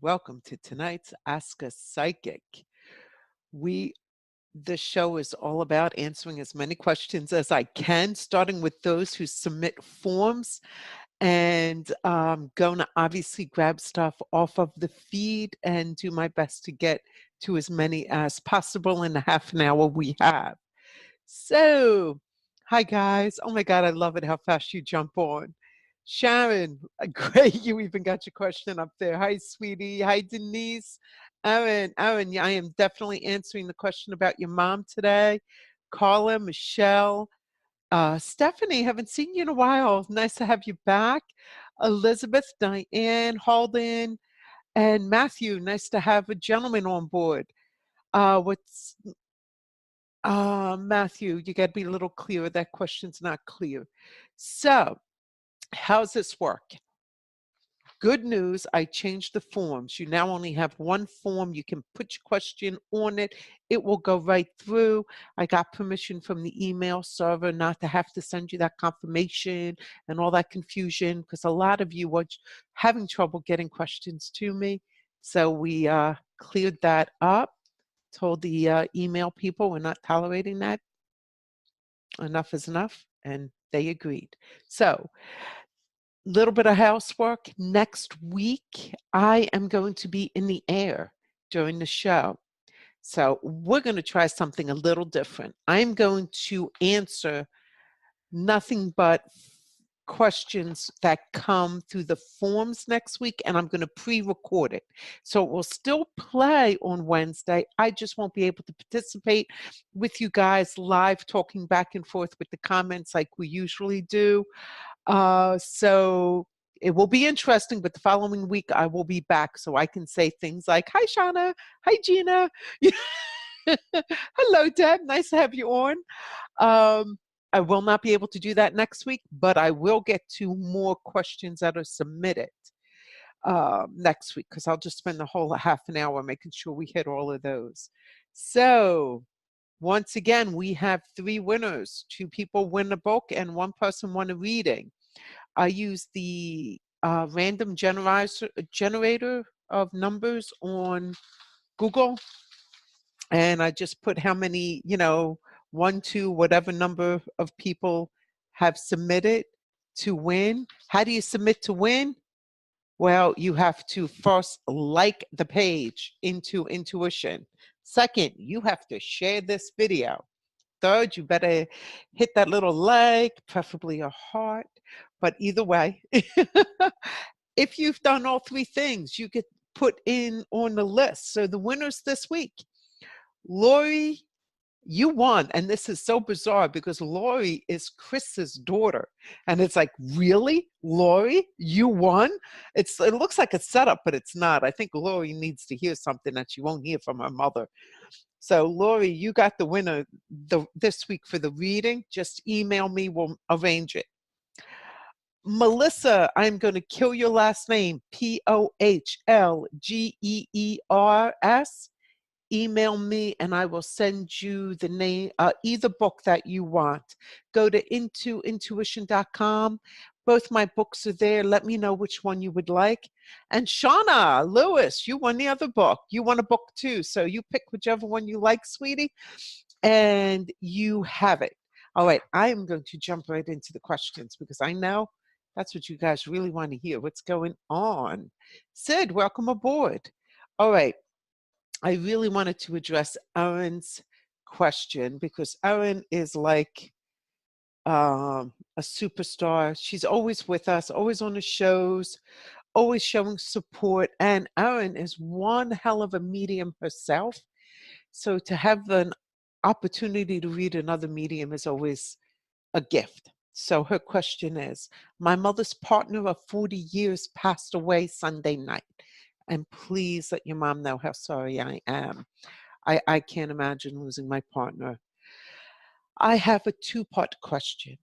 welcome to tonight's Ask a Psychic. We the show is all about answering as many questions as I can, starting with those who submit forms, and going to obviously grab stuff off of the feed and do my best to get to as many as possible in the half an hour we have. So, hi guys. Oh my God, I love it how fast you jump on. Sharon, great. You even got your question up there. Hi, sweetie. Hi, Denise. Aaron, yeah, I am definitely answering the question about your mom today. Carla, Michelle, Stephanie, haven't seen you in a while. Nice to have you back. Elizabeth, Diane, Halden, and Matthew. Nice to have a gentleman on board. What's Matthew, you got to be a little clearer. That question's not clear. So, how's this work? Good news, I changed the forms. You now only have one form. You can put your question on it. It will go right through. I got permission from the email server not to have to send you that confirmation and all that confusion because a lot of you were having trouble getting questions to me. So we cleared that up, told the email people we're not tolerating that. Enough is enough, and they agreed. So little bit of housework. Next week, I am going to be in the air during the show. So we're going to try something a little different. I'm going to answer nothing but questions that come through the forms next week, and I'm going to pre-record it. So it will still play on Wednesday. I just won't be able to participate with you guys live, talking back and forth with the comments like we usually do. So it will be interesting, but the following week I will be back so I can say things like, hi, Shauna. Hi, Gina. Hello, Deb. Nice to have you on. I will not be able to do that next week, but I will get to more questions that are submitted next week because I'll just spend the whole half an hour making sure we hit all of those. So once again, we have 3 winners. 2 people win a book and 1 person won a reading. I use the random generator of numbers on Google, and I just put how many, 1, 2, whatever number of people have submitted to win. How do you submit to win? Well, you have to first like the page into Intuition. Second, you have to share this video. Third, you better hit that little like, preferably a heart. But either way, if you've done all 3 things, you get put in on the list. So the winners this week, Lori, you won. And this is so bizarre because Lori is Chris's daughter. And it's like, really? Lori, you won? It looks like a setup, but it's not. I think Lori needs to hear something that she won't hear from her mother. So Lori, you got the winner this week for the reading. Just email me, we'll arrange it. Melissa, I'm going to kill your last name, Pohlgeers. Email me and I will send you the name, either book that you want. Go to intuition.com. Both my books are there. Let me know which one you would like. And Shauna Lewis, you won the other book. You won a book too. So you pick whichever one you like, sweetie, and you have it. All right, I am going to jump right into the questions because I know that's what you guys really want to hear. What's going on? Sid, welcome aboard. All right. I really wanted to address Aaron's question because Aaron is like a superstar. She's always with us, always on the shows, always showing support. And Aaron is one hell of a medium herself. So to have an opportunity to read another medium is always a gift. So her question is, my mother's partner of 40 years passed away Sunday night. And please let your mom know how sorry I am. I can't imagine losing my partner. I have a 2-part question.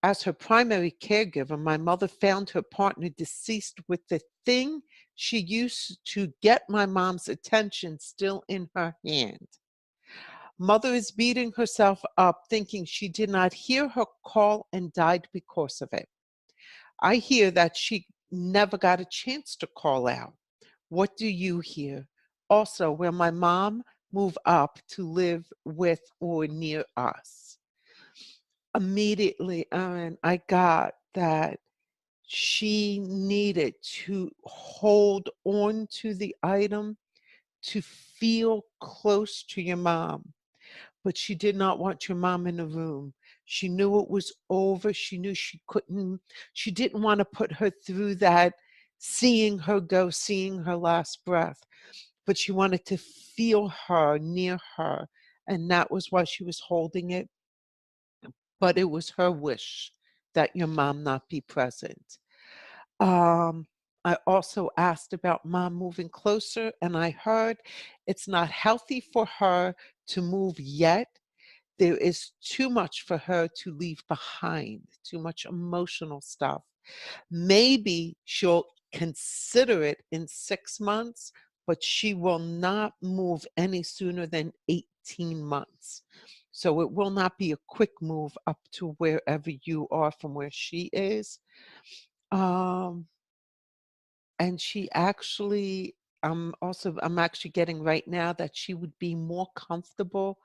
As her primary caregiver, my mother found her partner deceased with the thing she used to get my mom's attention still in her hand. Mother is beating herself up, thinking she did not hear her call and died because of it. I hear that she never got a chance to call out. What do you hear? Also, will my mom move up to live with or near us? Immediately, I got that she needed to hold on to the item to feel close to your mom, but she did not want your mom in the room. She knew it was over. She knew she didn't want to put her through that, seeing her go, seeing her last breath, but she wanted to feel her near her. And that was why she was holding it. But it was her wish that your mom not be present. Um, I also asked about mom moving closer, and I heard it's not healthy for her to move yet. There is too much for her to leave behind, too much emotional stuff. Maybe she'll consider it in 6 months, but she will not move any sooner than 18 months. So it will not be a quick move up to wherever you are from where she is. Um, and she actually, I'm actually getting right now that she would be more comfortable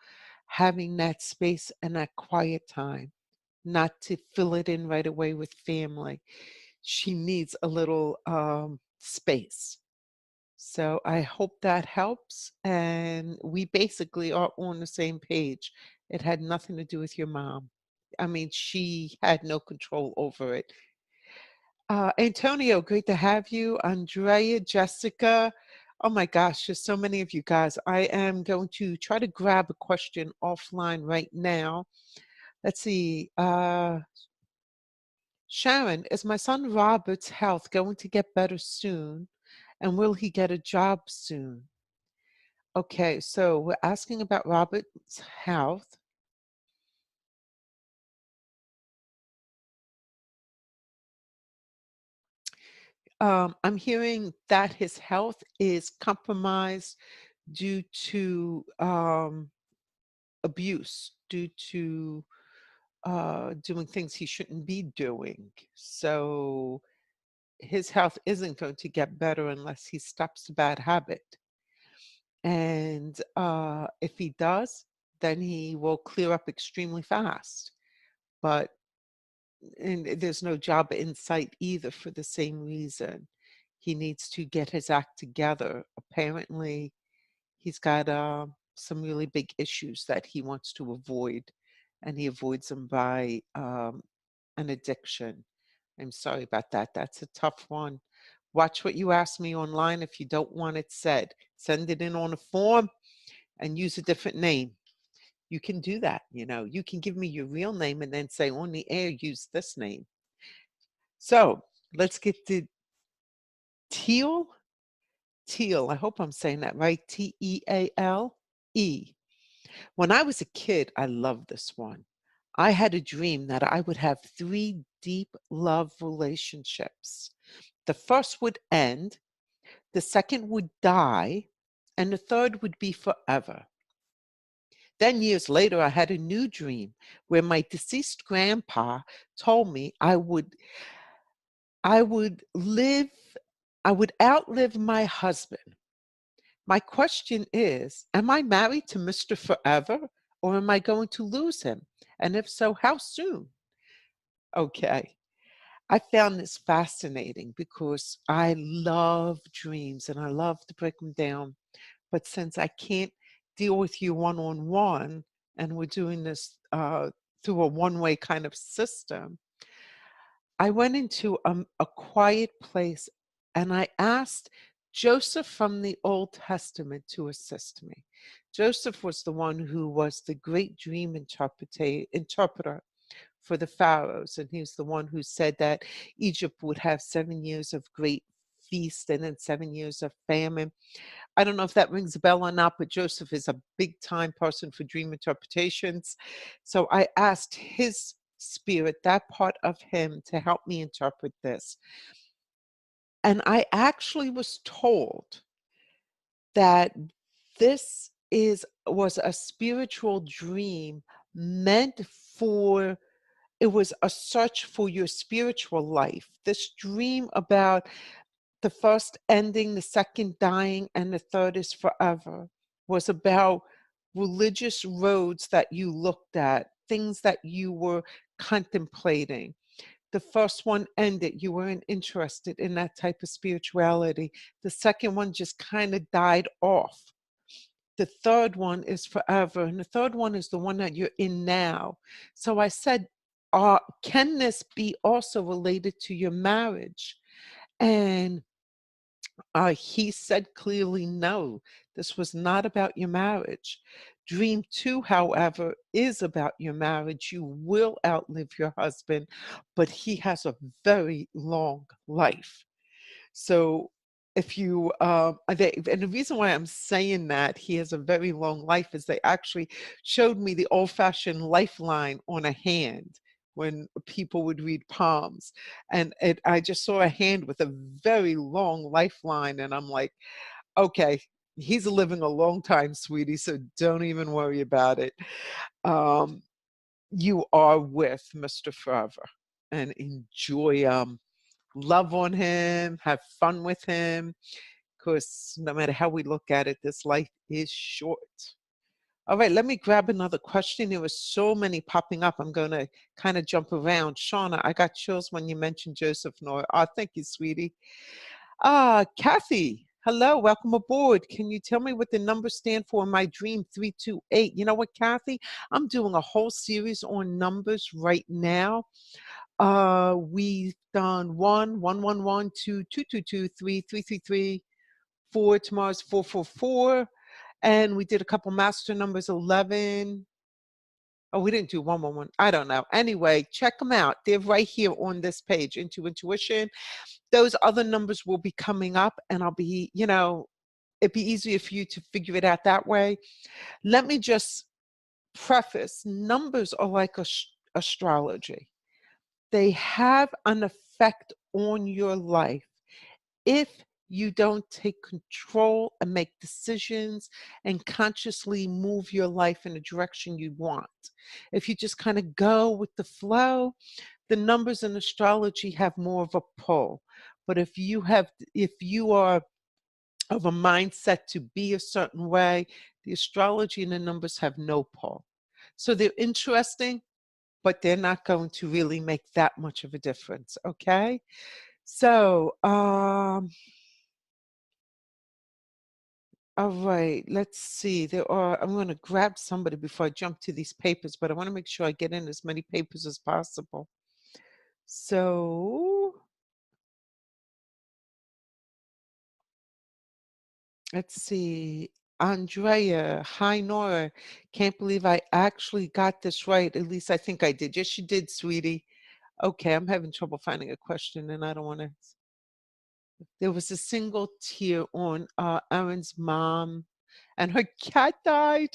having that space and that quiet time, not to fill it in right away with family. She needs a little space. So I hope that helps. And we basically are on the same page. It had nothing to do with your mom. I mean, she had no control over it. Antonio, great to have you. Andrea, Jessica. Oh my gosh, there's so many of you guys. I am going to try to grab a question offline right now. Let's see. Sharon, is my son Robert's health going to get better soon? And will he get a job soon? Okay, so we're asking about Robert's health. I'm hearing that his health is compromised due to abuse, due to doing things he shouldn't be doing. So his health isn't going to get better unless he stops a bad habit. And if he does, then he will clear up extremely fast. But and there's no job in sight either for the same reason. He needs to get his act together. Apparently, he's got some really big issues that he wants to avoid, and he avoids them by an addiction. I'm sorry about that. That's a tough one. Watch what you ask me online. If you don't want it said, send it in on a form and use a different name. You can do that. You can give me your real name and then say on the air, use this name. So let's get to Teal. Teal, I hope I'm saying that right. Teale. When I was a kid, I loved this one. I had a dream that I would have 3 deep love relationships. The first would end, the second would die, and the third would be forever. Then years later, I had a new dream where my deceased grandpa told me I would live, I would outlive my husband. My question is, am I married to Mr. Forever or am I going to lose him? And if so, how soon? Okay. I found this fascinating because I love dreams and I love to break them down. But since I can't deal with you one on one and we're doing this through a one-way kind of system, I went into a quiet place and I asked Joseph from the Old Testament to assist me. Joseph was the one who was the great dream interpreter for the pharaohs, and he was the one who said that Egypt would have 7 years of great feast and then 7 years of famine. I don't know if that rings a bell or not, but Joseph is a big time person for dream interpretations. So I asked his spirit, that part of him, to help me interpret this. And I actually was told that this was a spiritual dream meant for it was a search for your spiritual life. This dream about The first ending, the second dying, and the third is forever was about religious roads that you looked at, things that you were contemplating. The first one ended, you weren't interested in that type of spirituality. The second one just kind of died off. The third one is forever, and the third one is the one that you're in now. So I said, can this be also related to your marriage? And he said clearly, no, this was not about your marriage. Dream two, however, is about your marriage. You will outlive your husband, but he has a very long life. So if you, and the reason why I'm saying that he has a very long life is they actually showed me the old-fashioned lifeline on a hand when people would read palms. And I just saw a hand with a very long lifeline, and I'm like, okay, he's living a long time, sweetie, so don't even worry about it. You are with Mr. Forever, and enjoy love on him, have fun with him, because no matter how we look at it, this life is short. All right, let me grab another question. There were so many popping up. I'm going to kind of jump around. Shauna, I got chills when you mentioned Joseph Nora. Oh, thank you, sweetie. Kathy, hello, welcome aboard. Can you tell me what the numbers stand for in my dream 328? You know what, Kathy? I'm doing a whole series on numbers right now. We've done 1, 1, 1, 1, 2, 2, 2, 2, 3, 3, 3, 3, 4. Tomorrow's 4, 4, 4. And we did a couple master numbers, 11. Oh, we didn't do 1, 1, 1. I don't know. Anyway, check them out. They're right here on this page, Into Intuition. Those other numbers will be coming up, and I'll be, it'd be easier for you to figure it out that way. Let me just preface, numbers are like astrology. They have an effect on your life if you don't take control and make decisions and consciously move your life in the direction you want. If you just kind of go with the flow, the numbers in astrology have more of a pull. But if you are of a mindset to be a certain way, the astrology and the numbers have no pull. So they're interesting, but they're not going to really make that much of a difference, okay? So, all right, let's see. I'm going to grab somebody before I jump to these papers, but I want to make sure I get in as many papers as possible. So, let's see. Andrea, hi Nora. Can't believe I actually got this right. At least I think I did. Yes, you did, sweetie. Okay, I'm having trouble finding a question, and I don't want to. There was a single tear on Aaron's mom, and her cat died.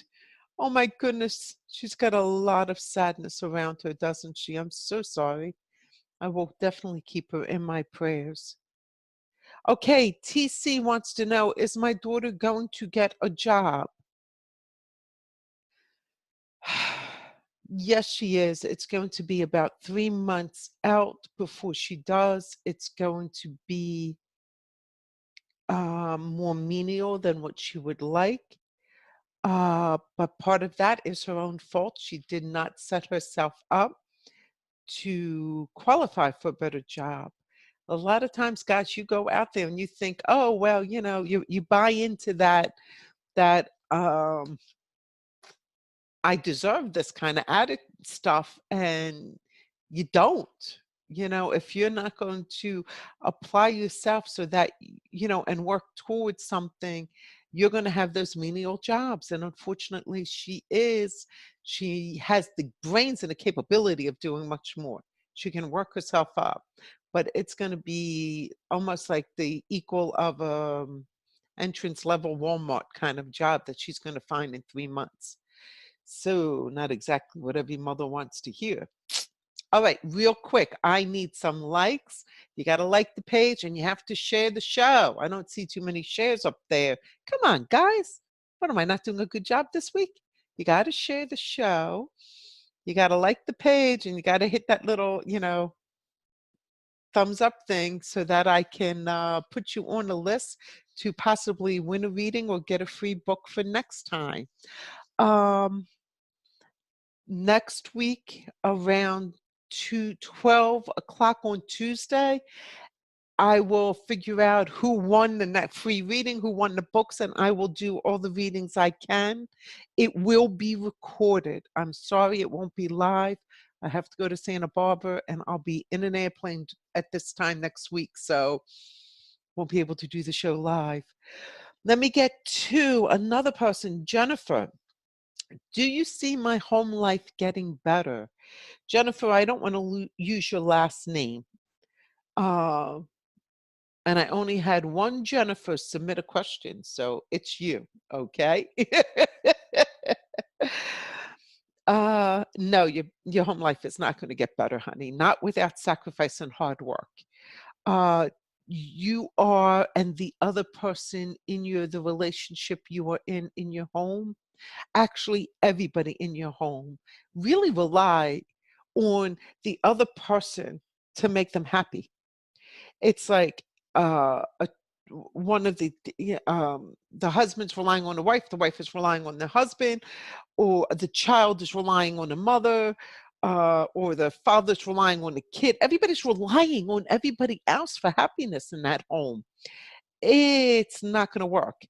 Oh my goodness, she's got a lot of sadness around her, doesn't she? I'm so sorry. I will definitely keep her in my prayers. Okay, TC wants to know, is my daughter going to get a job? Yes, she is. It's going to be about 3 months out before she does. It's going to be more menial than what she would like. But part of that is her own fault. She did not set herself up to qualify for a better job. A lot of times, guys, you go out there and you think, oh, well, you buy into that I deserve this kind of added stuff, and you don't. If you're not going to apply yourself so that, and work towards something, you're going to have those menial jobs. And unfortunately, she has the brains and the capability of doing much more. She can work herself up, but it's going to be almost like the equal of entrance level Walmart kind of job that she's going to find in 3 months. So not exactly what every mother wants to hear. All right, real quick, I need some likes. You got to like the page and you have to share the show. I don't see too many shares up there. Come on, guys. What, am I not doing a good job this week? You got to share the show. You got to like the page and you got to hit that little, thumbs up thing so that I can put you on a list to possibly win a reading or get a free book for next time. Next week around 12 o'clock on Tuesday, I will figure out who won the next free reading, who won the books, and I will do all the readings I can. It will be recorded. I'm sorry it won't be live. I have to go to Santa Barbara, and I'll be in an airplane at this time next week, so won't be able to do the show live. Let me get to another person, Jennifer. Do you see my home life getting better? Jennifer, I don't want to use your last name. And I only had one Jennifer submit a question, so it's you, okay? No, your home life is not going to get better, honey. Not without sacrifice and hard work. You are, and the other person in the relationship you are in your home, actually everybody in your home, really rely on the other person to make them happy. It's like one of the husband's relying on the wife is relying on the husband, or the child is relying on the mother, or the father's relying on the kid. Everybody's relying on everybody else for happiness in that home. It's not going to work.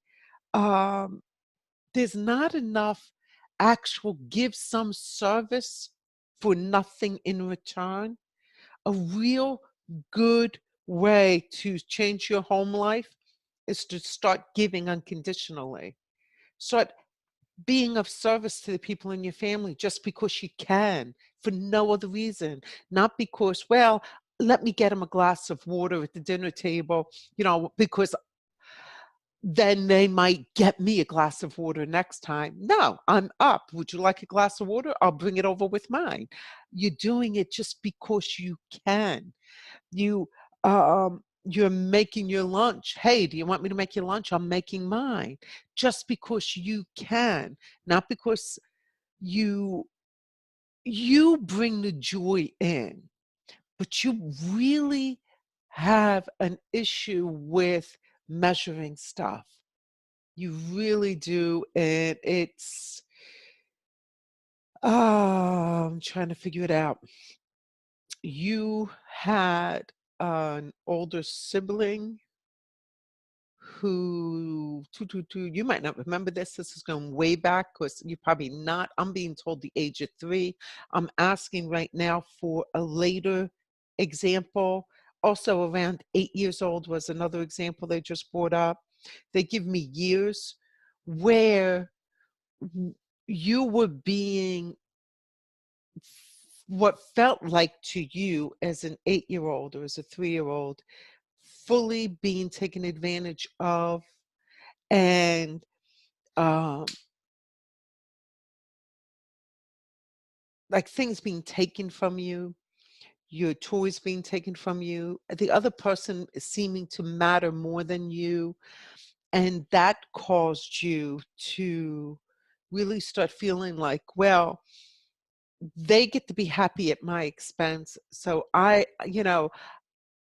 There's not enough actual give some service for nothing in return. A real good way to change your home life is to start giving unconditionally. Start being of service to the people in your family just because you can, for no other reason. Not because, well, let me get them a glass of water at the dinner table, because then they might get me a glass of water next time. No, I'm up. Would you like a glass of water? I'll bring it over with mine. You're doing it just because you can. You're making your lunch. Hey, do you want me to make your lunch? I'm making mine. Just because you can, not because you bring the joy in, but you really have an issue with measuring stuff. You really do, and it's I'm trying to figure it out. You had an older sibling who you might not remember this. This is going way back because you probably not. I'm being told the age of 3. I'm asking right now for a later example. Also around 8 years old was another example they just brought up. They give me years where you were being what felt like to you as an 8-year-old or as a 3-year-old, fully being taken advantage of, and like things being taken from you, your toys being taken from you, the other person is seeming to matter more than you. And that caused you to really start feeling like, well, they get to be happy at my expense. So I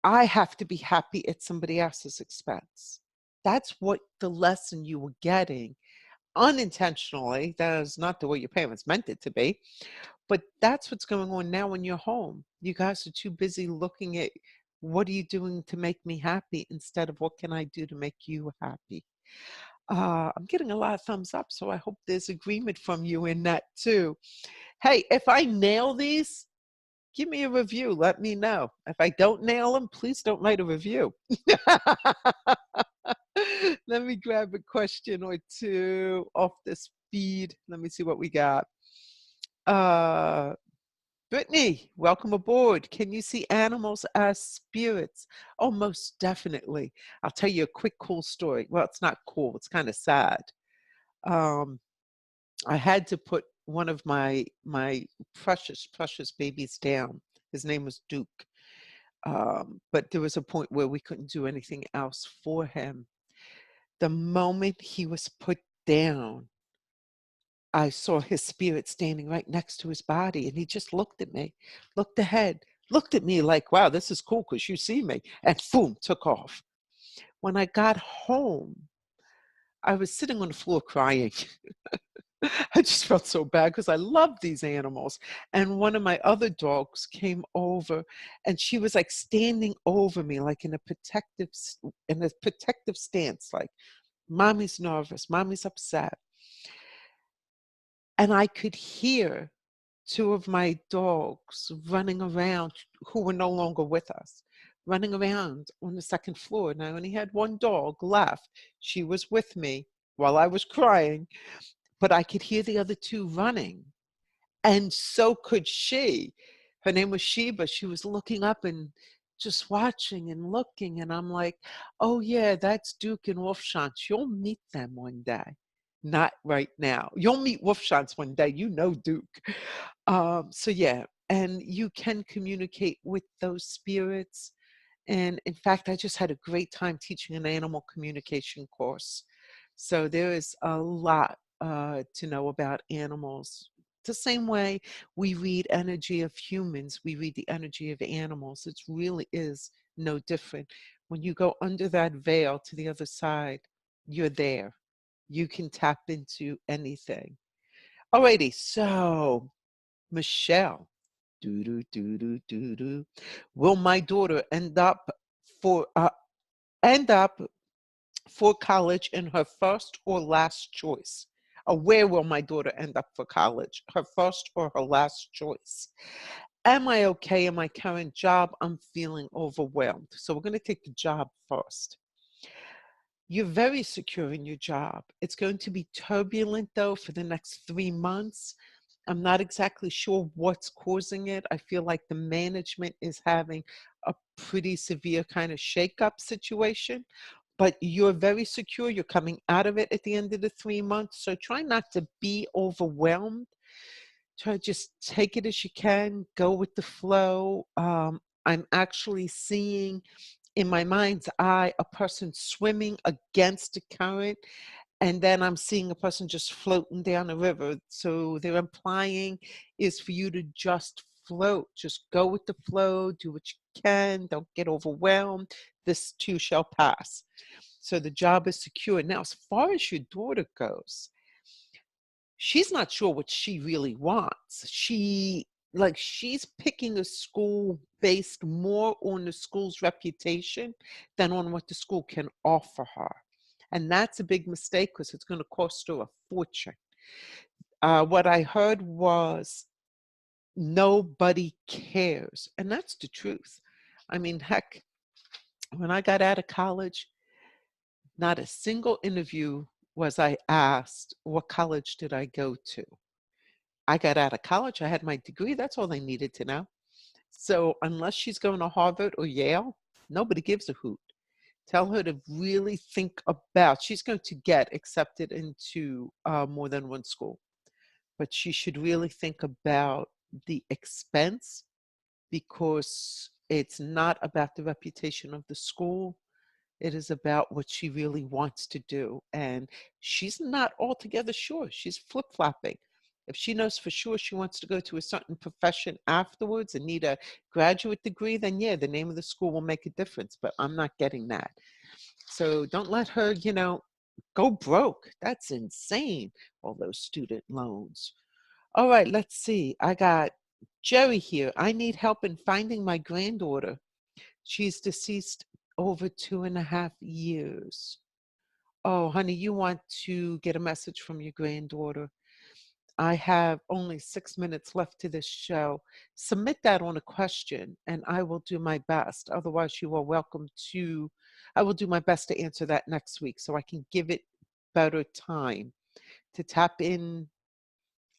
have to be happy at somebody else's expense. That's what the lesson you were getting unintentionally. That is not the way your parents meant it to be. But that's what's going on now in your home. You guys are too busy looking at what are you doing to make me happy instead of what can I do to make you happy. I'm getting a lot of thumbs up, so I hope there's agreement from you in that too. Hey, if I nail these, give me a review. Let me know. If I don't nail them, please don't write a review. Let me grab a question or two off this feed. Let me see what we got. Brittany, welcome aboard. Can you see animals as spirits? Oh, most definitely. I'll tell you a quick cool story. Well, it's not cool. It's kind of sad. I had to put one of my precious babies down. His name was Duke. But there was a point where we couldn't do anything else for him. The moment he was put down, I saw his spirit standing right next to his body, and he just looked at me, looked ahead, looked at me like, wow, this is cool because you see me, and boom, took off. When I got home, I was sitting on the floor crying. I just felt so bad because I love these animals. And one of my other dogs came over, and she was like standing over me, like in a protective stance, like mommy's nervous, mommy's upset. And I could hear two of my dogs running around who were no longer with us, running around on the second floor. And I only had one dog left. She was with me while I was crying, but I could hear the other two running. And so could she. Her name was Sheba. She was looking up and just watching and looking. And I'm like, oh, yeah, that's Duke and Wolfschanz. You'll meet them one day. Not right now. You'll meet Wolfschanz one day. You know Duke. So, yeah. And you can communicate with those spirits. And in fact, I just had a great time teaching an animal communication course. So there is a lot to know about animals. The same way we read energy of humans, we read the energy of animals. It really is no different. When you go under that veil to the other side, you're there. You can tap into anything. Alrighty, so Michelle, doo doo doo doo doo doo. Will my daughter for uh, end up for college in her first or last choice? Where will my daughter end up for college? Her first or her last choice? Am I okay in my current job? I'm feeling overwhelmed. So we're going to take the job first. You're very secure in your job. It's going to be turbulent, though, for the next 3 months. I'm not exactly sure what's causing it. I feel like the management is having a pretty severe kind of shakeup situation, but you're very secure. You're coming out of it at the end of the 3 months. So try not to be overwhelmed. Try to just take it as you can, go with the flow. I'm actually seeing in my mind's eye a person swimming against the current, and then I'm seeing a person just floating down the river. So they're implying is for you to just float, just go with the flow, do what you can, don't get overwhelmed. This too shall pass. So the job is secure. Now, as far as your daughter goes, she's not sure what she really wants. She's picking a school based more on the school's reputation than on what the school can offer her. And that's a big mistake because it's going to cost her a fortune. What I heard was nobody cares. And that's the truth. I mean, heck, when I got out of college, not a single interview was I asked, what college did I go to? I got out of college, I had my degree, that's all they needed to know. So unless she's going to Harvard or Yale, nobody gives a hoot. Tell her to really think about, she's going to get accepted into more than one school, but she should really think about the expense because it's not about the reputation of the school. It is about what she really wants to do. And she's not altogether sure. She's flip-flopping. If she knows for sure she wants to go to a certain profession afterwards and need a graduate degree, then yeah, the name of the school will make a difference. But I'm not getting that. So don't let her, go broke. That's insane, all those student loans. All right, let's see. I got Jerry here. I need help in finding my granddaughter. She's deceased over 2.5 years. Oh, honey, you want to get a message from your granddaughter. I have only 6 minutes left to this show. Submit that on a question and I will do my best. Otherwise, you are welcome to, I will do my best to answer that next week so I can give it better time to tap in.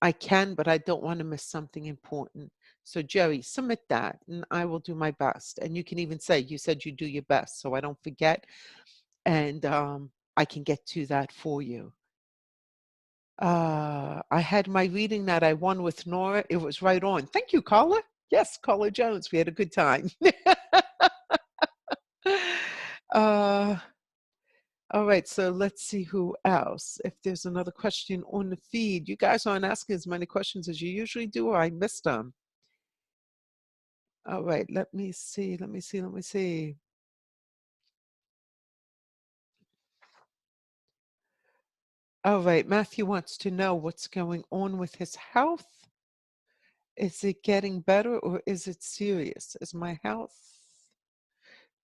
I can, but I don't want to miss something important. So, Jerry, submit that and I will do my best. And you can even say, you said you do your best, so I don't forget. And I can get to that for you. I had my reading that I won with Nora. It was right on. Thank you, Carla. Yes, Carla Jones. We had a good time. uh, all right, so let's see who else. If there's another question on the feed, you guys aren't asking as many questions as you usually do, or I missed them. All right, let me see, let me see, let me see. All right, Matthew wants to know what's going on with his health. Is it getting better or is it serious? Is my health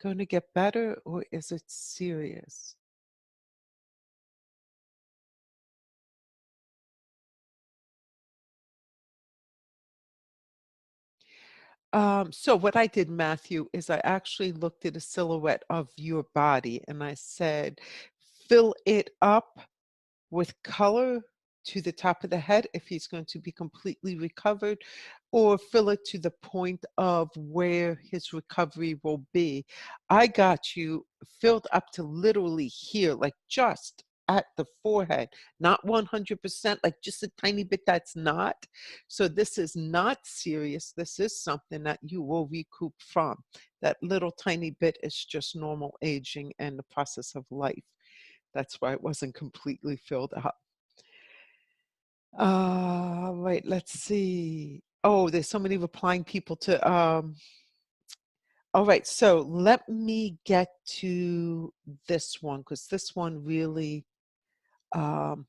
going to get better or is it serious? So what I did, Matthew, is I actually looked at a silhouette of your body and I said, fill it up with color to the top of the head if he's going to be completely recovered, or fill it to the point of where his recovery will be. I got you filled up to literally here, like just at the forehead, not 100%, like just a tiny bit that's not. So this is not serious. This is something that you will recoup from. That little tiny bit is just normal aging and the process of life. That's why it wasn't completely filled up. Right, let's see. Oh, there's so many replying people to all right, so let me get to this one because this one really um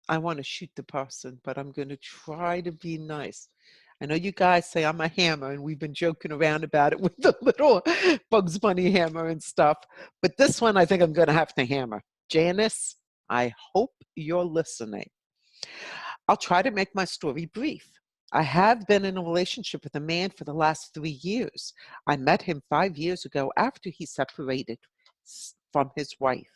I want to shoot the person, but I'm going to try to be nice. I know you guys say I'm a hammer, and we've been joking around about it with the little Bugs Bunny hammer and stuff. But this one, I think I'm going to have to hammer. Janice, I hope you're listening. I'll try to make my story brief. I have been in a relationship with a man for the last 3 years. I met him 5 years ago after he separated from his wife.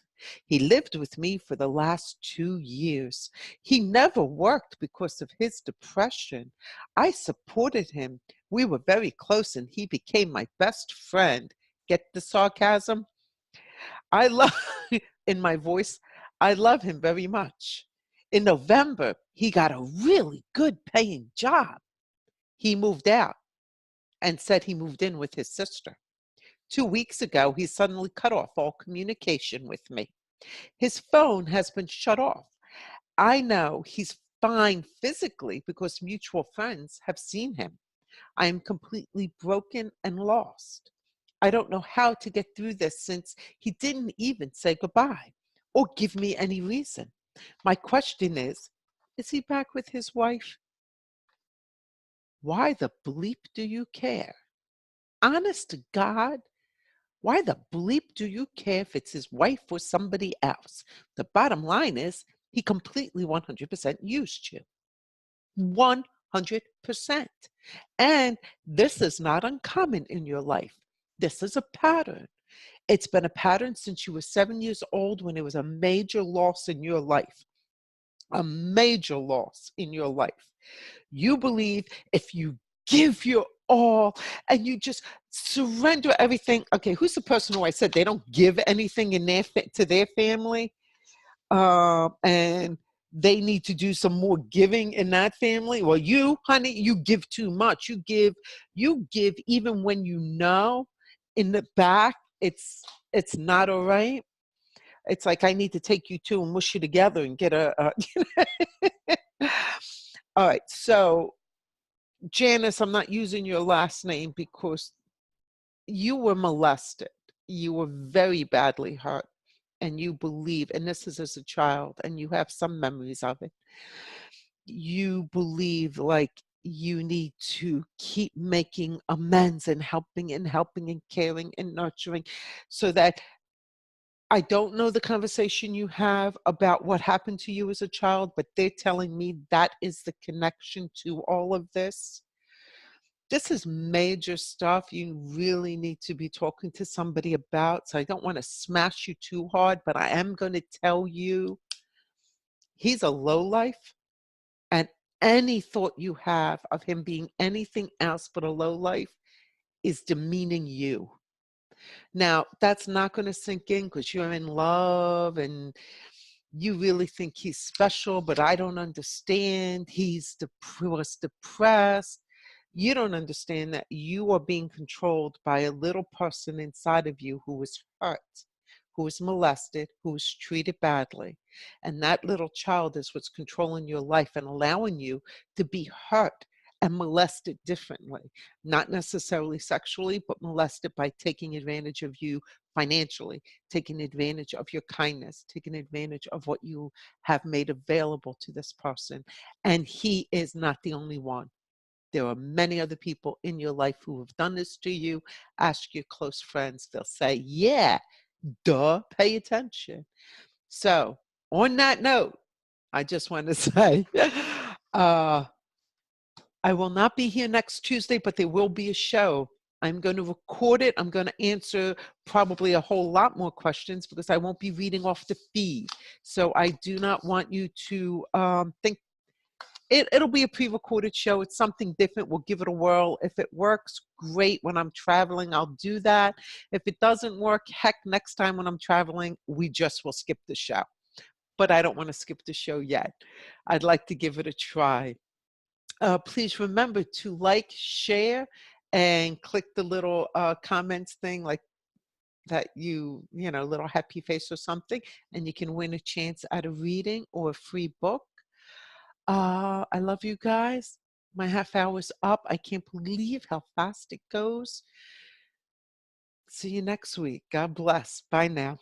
He lived with me for the last 2 years. He never worked because of his depression. I supported him. We were very close and he became my best friend. Get the sarcasm? I love, in my voice, I love him very much. In November, he got a really good paying job. He moved out and said he moved in with his sister. 2 weeks ago, he suddenly cut off all communication with me. His phone has been shut off. I know he's fine physically because mutual friends have seen him. I am completely broken and lost. I don't know how to get through this since he didn't even say goodbye or give me any reason. My question is he back with his wife? Why the bleep do you care? Honest to God, why the bleep do you care if it's his wife or somebody else? The bottom line is he completely 100% used you. 100%. And this is not uncommon in your life. This is a pattern. It's been a pattern since you were 7 years old when it was a major loss in your life. A major loss in your life. You believe if you give your all and you just surrender everything. Okay, who's the person who I said they don't give anything in to their family? And they need to do some more giving in that family. Well, you, honey, you give too much. You give even when you know in the back it's not all right. It's like I need to take you two and mush you together and get all right. So Janice, I'm not using your last name because you were molested. You were very badly hurt. And you believe, and this is as a child, and you have some memories of it, you believe like you need to keep making amends and helping and caring and nurturing so that I don't know the conversation you have about what happened to you as a child, but they're telling me that is the connection to all of this. This is major stuff you really need to be talking to somebody about. So I don't want to smash you too hard, but I am going to tell you he's a lowlife, and any thought you have of him being anything else but a lowlife is demeaning you. Now, that's not going to sink in because you're in love and you really think he's special, but I don't understand. Was depressed. You don't understand that you are being controlled by a little person inside of you who was hurt, who was molested, who was treated badly. And that little child is what's controlling your life and allowing you to be hurt and molested differently, not necessarily sexually, but molested by taking advantage of you financially, taking advantage of your kindness, taking advantage of what you have made available to this person. And he is not the only one. There are many other people in your life who have done this to you. Ask your close friends. They'll say, yeah, duh, pay attention. So, on that note, I just want to say, uh, I will not be here next Tuesday, but there will be a show. I'm going to record it. I'm going to answer probably a whole lot more questions because I won't be reading off the feed. So I do not want you to think it'll be a pre-recorded show. It's something different. We'll give it a whirl. If it works, great. When I'm traveling, I'll do that. If it doesn't work, heck, next time when I'm traveling, we just will skip the show. But I don't want to skip the show yet. I'd like to give it a try. Please remember to like, share, and click the little comments thing like that little happy face or something, and you can win a chance at a reading or a free book. I love you guys. My half hour's up. I can't believe how fast it goes. See you next week. God bless. Bye now.